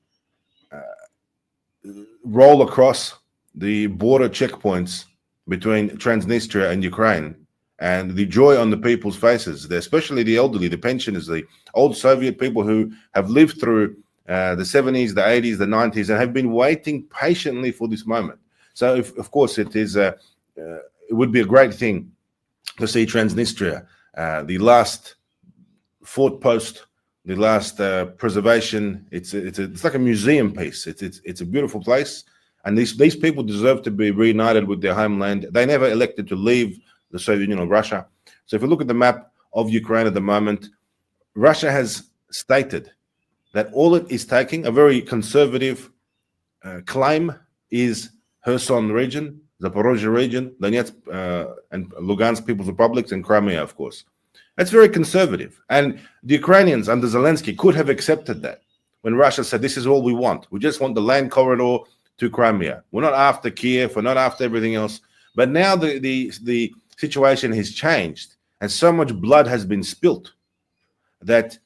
roll across the border checkpoints between Transnistria and Ukraine, and the joy on the people's faces, especially the elderly, the pensioners, the old Soviet people who have lived through the 70s, the 80s, the 90s, and have been waiting patiently for this moment. So, of course, it would be a great thing to see Transnistria, the last fort post, the last preservation. It's like a museum piece. It's a beautiful place. And these people deserve to be reunited with their homeland. They never elected to leave the Soviet Union or Russia. So if you look at the map of Ukraine at the moment, Russia has stated that all it is taking, a very conservative claim, is Kherson region, Zaporozhye region, Donetsk and Lugansk People's Republics, and Crimea, of course. That's very conservative. And the Ukrainians under Zelensky could have accepted that when Russia said, this is all we want. We just want the land corridor to Crimea. We're not after Kiev. We're not after everything else. But now the situation has changed, and so much blood has been spilt that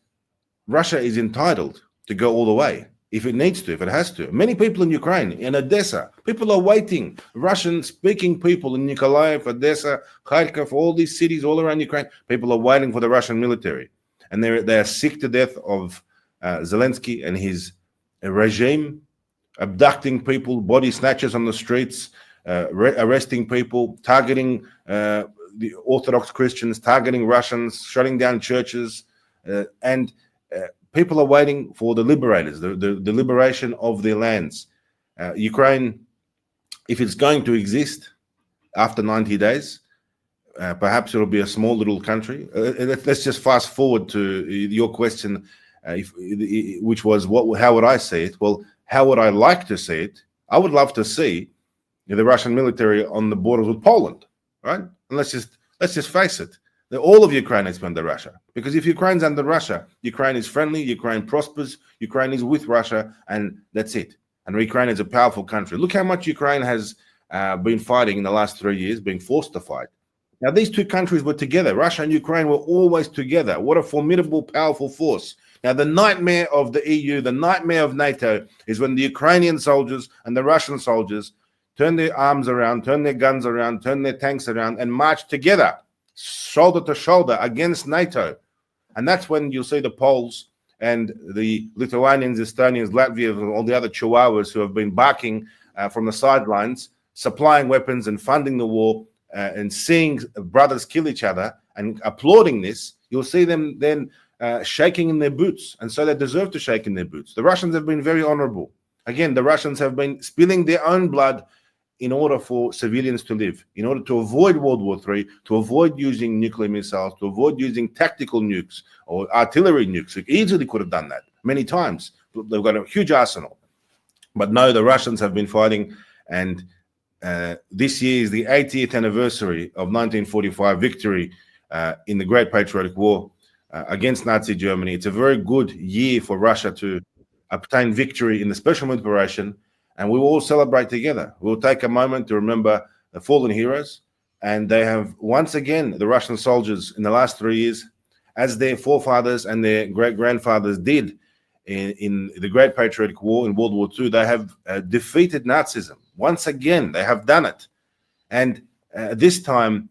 Russia is entitled to go all the way if it needs to, if it has to. Many people in Ukraine, in Odessa, people are waiting. Russian-speaking people in Nikolaev, Odessa, Kharkov, all these cities all around Ukraine, people are waiting for the Russian military. And they are sick to death of Zelensky and his regime, abducting people, body snatchers on the streets, arresting people, targeting the Orthodox Christians, targeting Russians, shutting down churches, and people are waiting for the liberators, the liberation of their lands. Ukraine, if it's going to exist after 90 days, perhaps it'll be a small little country. Let's just fast forward to your question, which was, how would I see it? Well, how would I like to see it? I would love to see the Russian military on the borders with Poland, right? And let's just face it. All of Ukraine is under Russia, because if Ukraine's under Russia, Ukraine is friendly, Ukraine prospers, Ukraine is with Russia, and that's it. And Ukraine is a powerful country. Look how much Ukraine has been fighting in the last 3 years, being forced to fight. Now, these two countries were together. Russia and Ukraine were always together. What a formidable, powerful force. Now, the nightmare of the EU, the nightmare of NATO, is when the Ukrainian soldiers and the Russian soldiers turn their arms around, turn their guns around, turn their tanks around, and march together, shoulder to shoulder, against NATO. And that's when you'll see the Poles and the Lithuanians, Estonians, Latvians, and all the other chihuahuas who have been barking from the sidelines, supplying weapons and funding the war, and seeing brothers kill each other and applauding this. You'll see them then shaking in their boots, and so they deserve to shake in their boots. The Russians have been very honorable. Again, the Russians have been spilling their own blood in order for civilians to live, in order to avoid World War III, to avoid using nuclear missiles, to avoid using tactical nukes or artillery nukes. They easily could have done that many times. They've got a huge arsenal. But no, the Russians have been fighting, and this year is the 80th anniversary of 1945 victory in the Great Patriotic War against Nazi Germany. It's a very good year for Russia to obtain victory in the special operation, and we will all celebrate together. We'll take a moment to remember the fallen heroes, and they have once again, the Russian soldiers in the last 3 years, as their forefathers and their great-grandfathers did in the Great Patriotic War in World War II, they have defeated Nazism. Once again, they have done it. And this time,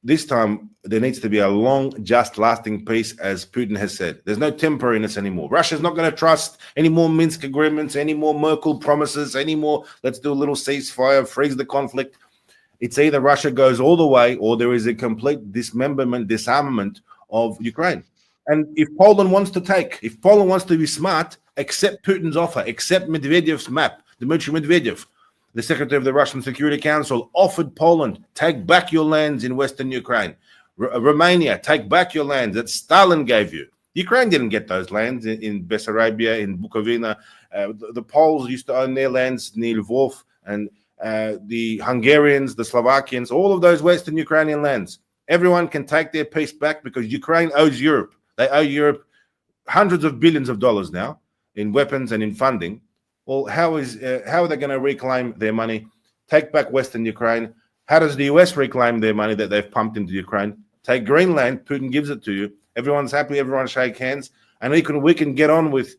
this time there needs to be a long, just, lasting peace, as Putin has said. There's no temporariness anymore. Russia's not going to trust any more Minsk agreements, any more Merkel promises, any more let's do a little ceasefire, freeze the conflict. It's either Russia goes all the way or there is a complete dismemberment, disarmament of Ukraine. And if Poland wants to be smart, accept Putin's offer, accept Medvedev's map. Dmitry Medvedev, the secretary of the Russian Security Council, offered Poland, take back your lands in Western Ukraine. Romania, take back your lands that Stalin gave you. Ukraine didn't get those lands in Bessarabia, in Bukovina. The Poles used to own their lands near Lvov, and the Hungarians, the Slovakians, all of those Western Ukrainian lands. Everyone can take their piece back because Ukraine owes Europe. They owe Europe hundreds of billions of dollars now in weapons and in funding. Well, how are they going to reclaim their money? Take back Western Ukraine. How does the US reclaim their money that they've pumped into Ukraine? Take Greenland. Putin gives it to you. Everyone's happy. Everyone shake hands, and we can get on with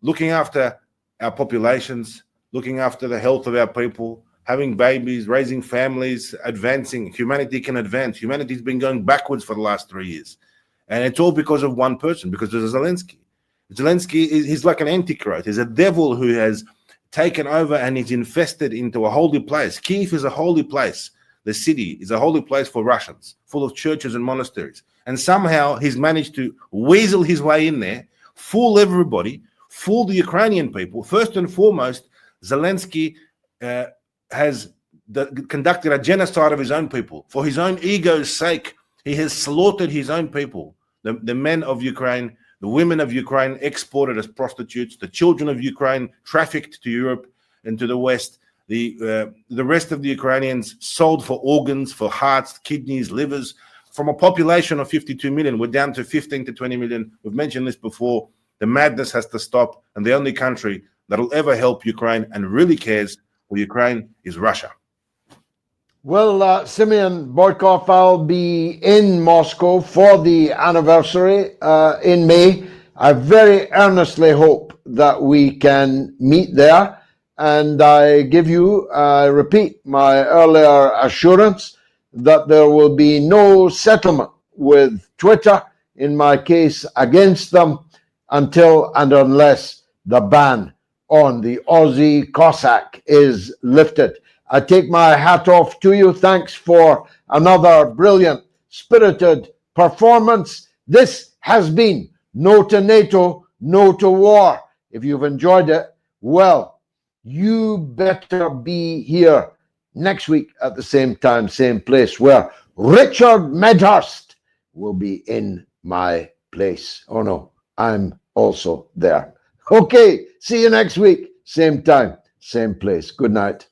looking after our populations, looking after the health of our people, having babies, raising families, advancing. Humanity can advance. Humanity's been going backwards for the last 3 years, and it's all because of one person, because of Zelensky. Zelensky he's like an antichrist. He's a devil who has taken over and is infested into a holy place. Kyiv is a holy place. The city is a holy place for Russians, full of churches and monasteries. And somehow he's managed to weasel his way in there, fool everybody, fool the Ukrainian people. First and foremost, Zelensky has conducted a genocide of his own people. For his own ego's sake, he has slaughtered his own people, the men of Ukraine, the women of Ukraine exported as prostitutes, the children of Ukraine trafficked to Europe and to the West, the rest of the Ukrainians sold for organs, for hearts, kidneys, livers. From a population of 52 million, we're down to 15 to 20 million. We've mentioned this before. The madness has to stop, and the only country that'll ever help Ukraine and really cares for Ukraine is Russia. Well, Simeon, Boikov, I'll be in Moscow for the anniversary in May. I very earnestly hope that we can meet there. And I repeat my earlier assurance that there will be no settlement with Twitter, in my case, against them until and unless the ban on the Aussie Cossack is lifted. I take my hat off to you. Thanks for another brilliant, spirited performance. This has been No to NATO, No to War. If you've enjoyed it, well, you better be here next week at the same time, same place, where Richard Medhurst will be in my place. Oh no, I'm also there. Okay, see you next week, same time, same place. Good night.